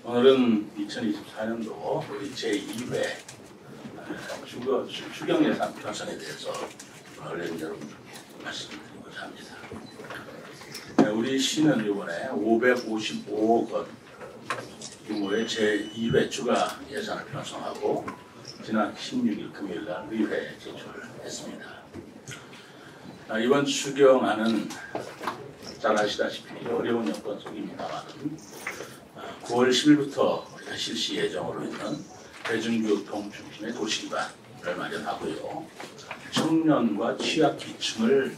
오늘은 2024년도 우리 제2회 추경예산 편성에 대해서 오늘 여러분들께 말씀드리고자 합니다. 우리 시는 이번에 555억 원 규모의 제2회 추가 예산을 편성하고 지난 16일 금요일날 의회에 제출했습니다. 이번 추경안은 잘 아시다시피 어려운 여건 속입니다만 9월 10일부터 우리가 실시 예정으로 있는 대중교통 중심의 도시기반을 마련하고요. 청년과 취약계층을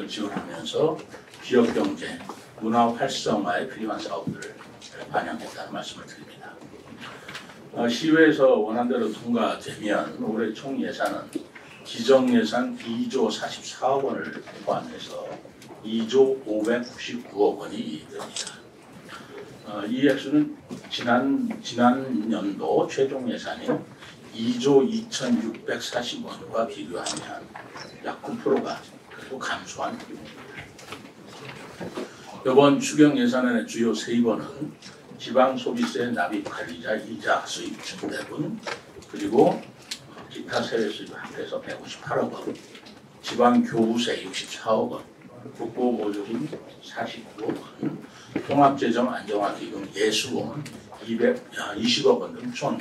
지원하면서 지역경제, 문화 활성화에 필요한 사업들을 반영했다는 말씀을 드립니다. 시의회에서 원안대로 통과되면 올해 총 예산은 지정예산 2조 44억 원을 포함해서 2조 599억 원이 됩니다. 이 액수는 지난 연도 최종 예산인 2조 2,640원과 비교하면 약 9%가 감소한 규모입니다. 이번 추경 예산안의 주요 세입원은 지방소비세 납입 관리자 이자 수입 증대분, 그리고 기타 세외 수입 합해서 158억 원, 지방교부세 64억 원, 국고보조금 49억 원, 통합재정 안정화기금 예수원 20억 원 등 총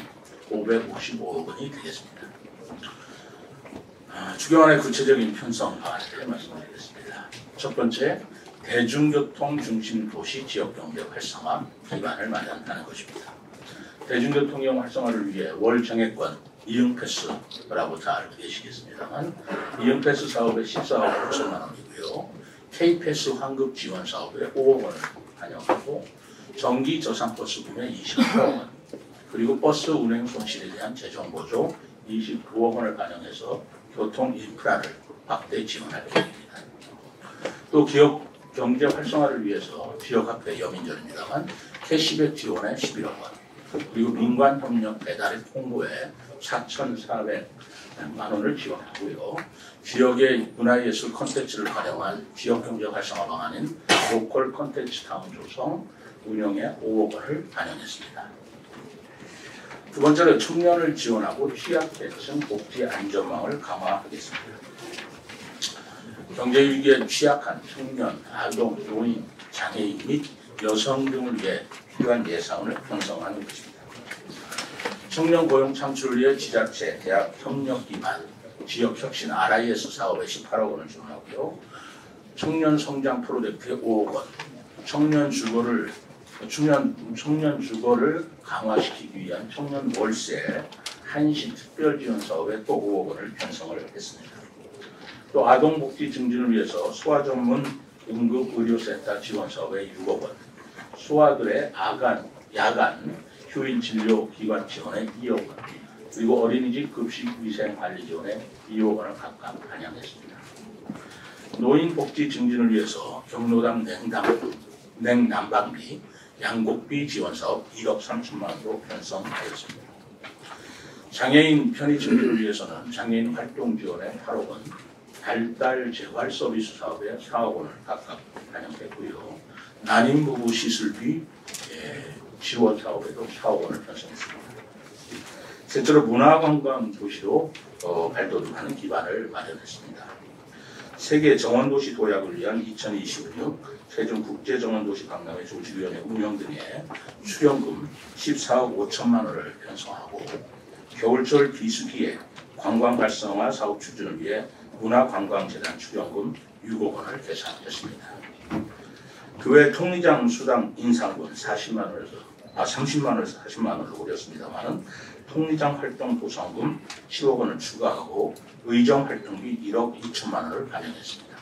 555억 원이 되겠습니다. 추경안의 구체적인 편성 방안에 대해 말씀드리겠습니다. 첫 번째, 대중교통 중심 도시 지역경제 활성화 기반을 마련하는 것입니다. 대중교통 이용 활성화를 위해 월 정액권 이응패스라고 잘 알고 계시겠습니다만 이응패스 사업에 14억 5천만 원이고요. K패스 환급 지원 사업에 5억 원을 반영하고 정기 저상버스 구매 28억 원, 그리고 버스 운행 손실에 대한 재정 보조 29억 원을 반영해서 교통 인프라를 확대 지원할 계획입니다. 또 기업 경제 활성화를 위해서 지역화폐 여민절입니다만 캐시백 지원에 11억 원, 그리고 민관 협력 배달의 홍보에 4,400만 원을 지원하고요. 지역의 문화예술 콘텐츠를 활용한 지역경제 활성화 방안인 로컬 콘텐츠 타운 조성 운영에 5억 원을 반영했습니다. 두 번째로 청년을 지원하고 취약계층 복지 안전망을 강화하겠습니다. 경제위기에 취약한 청년, 아동, 노인, 장애인 및 여성 등을 위해 필요한 예산을 편성하는 것입니다. 청년 고용 창출을 위해 지자체, 대학 협력 기반 지역혁신 RIS 사업에 18억 원을 지원하고요. 청년 성장 프로젝트에 5억 원, 청년 주거를 강화시키기 위한 청년 월세 한시 특별 지원 사업에 또 5억 원을 편성을 했습니다. 또 아동복지 증진을 위해서 소아 전문 응급의료센터 지원 사업에 6억 원, 소아들의 야간 휴일 진료 기관 지원에 2억 원, 그리고 어린이집 급식 위생 관리 지원에 2억 원을 각각 반영했습니다. 노인 복지 증진을 위해서 경로당 냉난방비, 양곡비 지원 사업 1억 3천만 원으로 편성하였습니다. 장애인 편의 증진을 위해서는 장애인 활동 지원에 8억 원, 발달 재활 서비스 사업에 4억 원을 각각 반영했고요. 난임 부부 시술비 지원 사업에도 4억 원을 편성했습니다. 셋째로 문화관광 도시로 발돋움하는 기반을 마련했습니다. 세계 정원도시 도약을 위한 2026 세종국제정원도시 박람회 조직위원회 운영 등에 수령금 14억 5천만 원을 편성하고 겨울철 비수기에 관광 활성화 사업 추진을 위해 문화관광재단 출연금 6억 원을 계산했습니다. 그 외 통리장 수당 인상분 30만 원에서 40만 원을 올렸습니다만 통리장 활동 보상금 10억 원을 추가하고 의정 활동비 1억 2천만 원을 반영했습니다.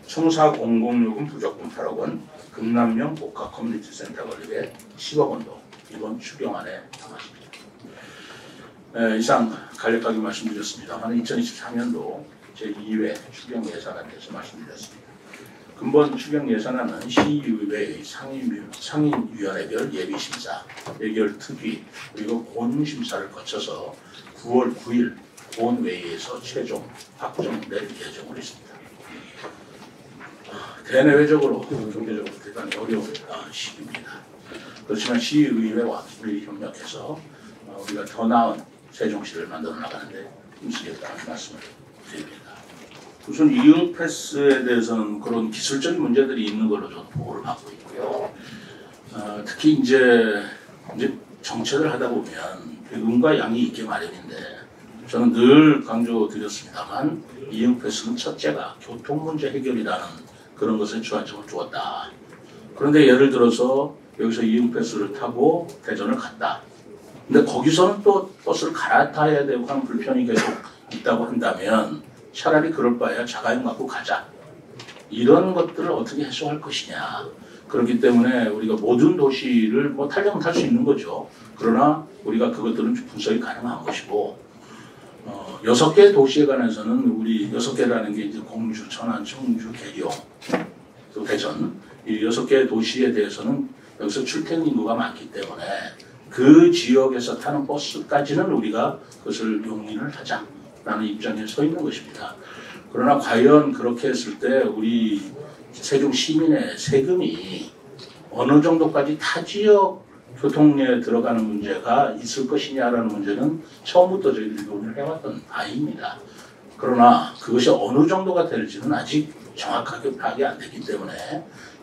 청사 공공요금 부적금 8억 원, 금남면 복합 커뮤니티 센터 건립에 10억 원도 이번 추경안에 담았습니다. 이상 간략하게 말씀드렸습니다만 2024년도 제2회 추경 예산안에 대해서 말씀드렸습니다. 근본 추경 예산안은 시의회의 상임위원회별 예비심사, 예결 특위, 그리고 본심사를 거쳐서 9월 9일 본회의에서 최종 확정될 예정으로 있습니다. 대내외적으로 경제적으로 대단히 어려운 시기입니다. 그렇지만 시의회와 우리 협력해서 우리가 더 나은 세종시를 만들어 나가는데 힘쓰겠다는 말씀을 드립니다. 우선 이응 패스에 대해서는 그런 기술적인 문제들이 있는 걸로 저도 보고를 받고 있고요. 특히 이제 정책을 하다 보면 음과 양이 있게 마련인데 저는 늘 강조드렸습니다만 이응 패스는 첫째가 교통 문제 해결이라는 그런 것에 주안점을 두었다. 그런데 예를 들어서 여기서 이응 패스를 타고 대전을 갔다. 근데 거기서는 또 버스를 갈아타야 되고 하는 불편이 계속 있다고 한다면 차라리 그럴 바에야 자가용 갖고 가자. 이런 것들을 어떻게 해소할 것이냐. 그렇기 때문에 우리가 모든 도시를 뭐 타려면 탈 수 있는 거죠. 그러나 우리가 그것들은 분석이 가능한 것이고 6개 도시에 관해서는 우리 6개라는 게 이제 공주, 천안, 청주, 계룡, 또 대전 이 6개 도시에 대해서는 여기서 출퇴근 인구가 많기 때문에 그 지역에서 타는 버스까지는 우리가 그것을 용인을 하자라는 입장에 서 있는 것입니다. 그러나 과연 그렇게 했을 때 우리 세종 시민의 세금이 어느 정도까지 타 지역 교통에 들어가는 문제가 있을 것이냐라는 문제는 처음부터 저희들이 논의를 해왔던 바입니다. 그러나 그것이 어느 정도가 될지는 아직 정확하게 파악이 안 되기 때문에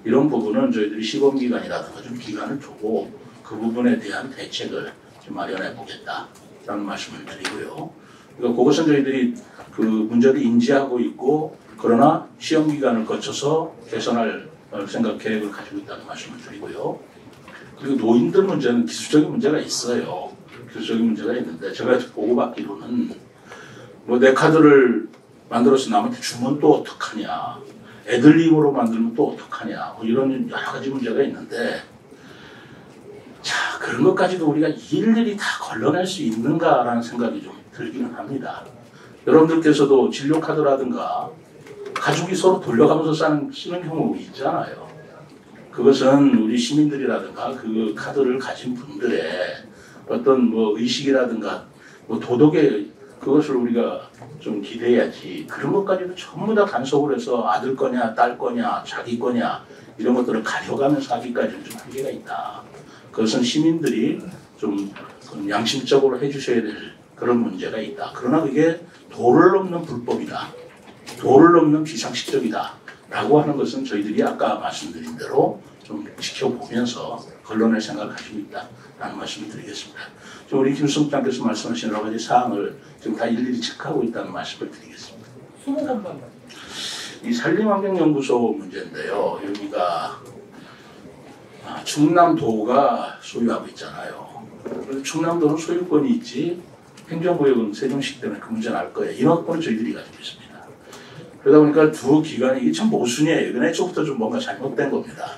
이런 부분은 저희들이 시범기간이라든가 좀 기간을 두고 그 부분에 대한 대책을 좀 마련해 보겠다라는 말씀을 드리고요. 그러니까 그것은 저희들이 그 문제를 인지하고 있고 그러나 시험기간을 거쳐서 개선할 생각 계획을 가지고 있다는 말씀을 드리고요. 그리고 노인들 문제는 기술적인 문제가 있어요. 기술적인 문제가 있는데 제가 보고받기로는 뭐 내 카드를 만들어서 남한테 주면 또 어떡하냐. 애들 힘으로 만들면 또 어떡하냐. 뭐 이런 여러 가지 문제가 있는데 자 그런 것까지도 우리가 일일이 다 걸러낼 수 있는가라는 생각이 좀 들기는 합니다. 여러분들께서도 진료카드라든가 가족이 서로 돌려가면서 쓰는 경우 있잖아요. 그것은 우리 시민들이라든가 그 카드를 가진 분들의 어떤 뭐 의식이라든가 뭐 도덕의 그것을 우리가 좀 기대해야지 그런 것까지도 전부 다 간섭을 해서 아들 거냐 딸 거냐 자기 거냐 이런 것들을 가려가면서 하기까지는 좀 한계가 있다. 그것은 시민들이 좀 양심적으로 해주셔야 될 그런 문제가 있다. 그러나 그게 도를 넘는 불법이다. 도를 넘는 비상식적이다. 라고 하는 것은 저희들이 아까 말씀드린 대로 좀 지켜보면서 걸러낼 생각을 가지고 있다. 라는 말씀을 드리겠습니다. 우리 김수국장께서 말씀하신 여러 가지 사항을 지금 다 일일이 체크하고 있다는 말씀을 드리겠습니다. 20번만. 이 산림환경연구소 문제인데요. 여기가 충남도가 소유하고 있잖아요. 충남도는 소유권이 있지 행정구역은 세종시 때문에 그 문제는 알 거예요. 인허권은 저희들이 가지고 있습니다. 그러다 보니까 두 기관이 이게 참 모순이에요. 이건 애초부터 좀 뭔가 잘못된 겁니다.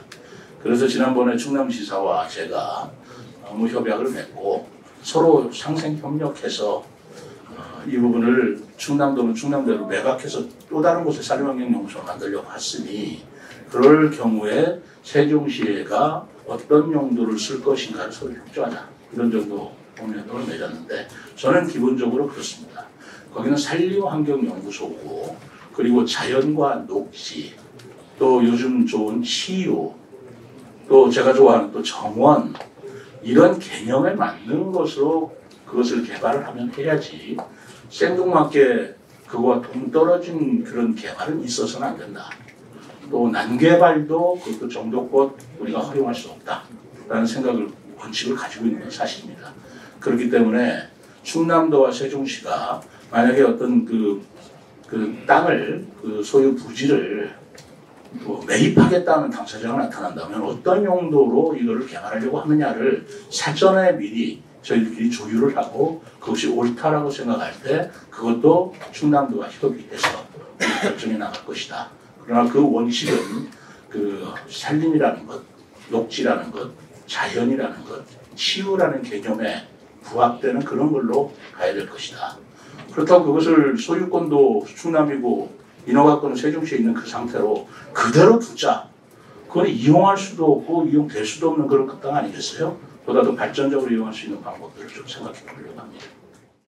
그래서 지난번에 충남지사와 제가 업무협약을 맺고 서로 상생 협력해서 이 부분을 충남도는 충남대로 매각해서 또 다른 곳에 산림환경연구소를 만들려고 했으니 그럴 경우에 세종시가 어떤 용도를 쓸 것인가를 서로 협조하자. 이런 정도 공약을 내렸는데 저는 기본적으로 그렇습니다. 거기는 산림환경연구소고 그리고 자연과 녹지 또 요즘 좋은 치유 또 제가 좋아하는 또 정원 이런 개념에 맞는 것으로 그것을 개발을 하면 해야지 생뚱맞게 그거와 동떨어진 그런 개발은 있어서는 안 된다. 또 난개발도 그것도 정도껏 우리가 활용할 수 없다라는 생각을 원칙을 가지고 있는 건 사실입니다. 그렇기 때문에 충남도와 세종시가 만약에 어떤 그 땅을 그 소유 부지를 뭐 매입하겠다는 당사자가 나타난다면 어떤 용도로 이거를 개발하려고 하느냐를 사전에 미리 저희들끼리 조율을 하고 그것이 옳다라고 생각할 때 그것도 충남도와 협의해서 결정해 나갈 것이다. 그러나 그 원칙은 그 산림이라는 것, 녹지라는 것, 자연이라는 것, 치유라는 개념에 부합되는 그런 걸로 가야 될 것이다. 그렇다고 그것을 소유권도 충남이고 인허가권은 세종시에 있는 그 상태로 그대로 두자. 그건 이용할 수도 없고 이용될 수도 없는 그런 땅 아니겠어요? 보다 더 발전적으로 이용할 수 있는 방법들을 좀 생각해 보려고 합니다.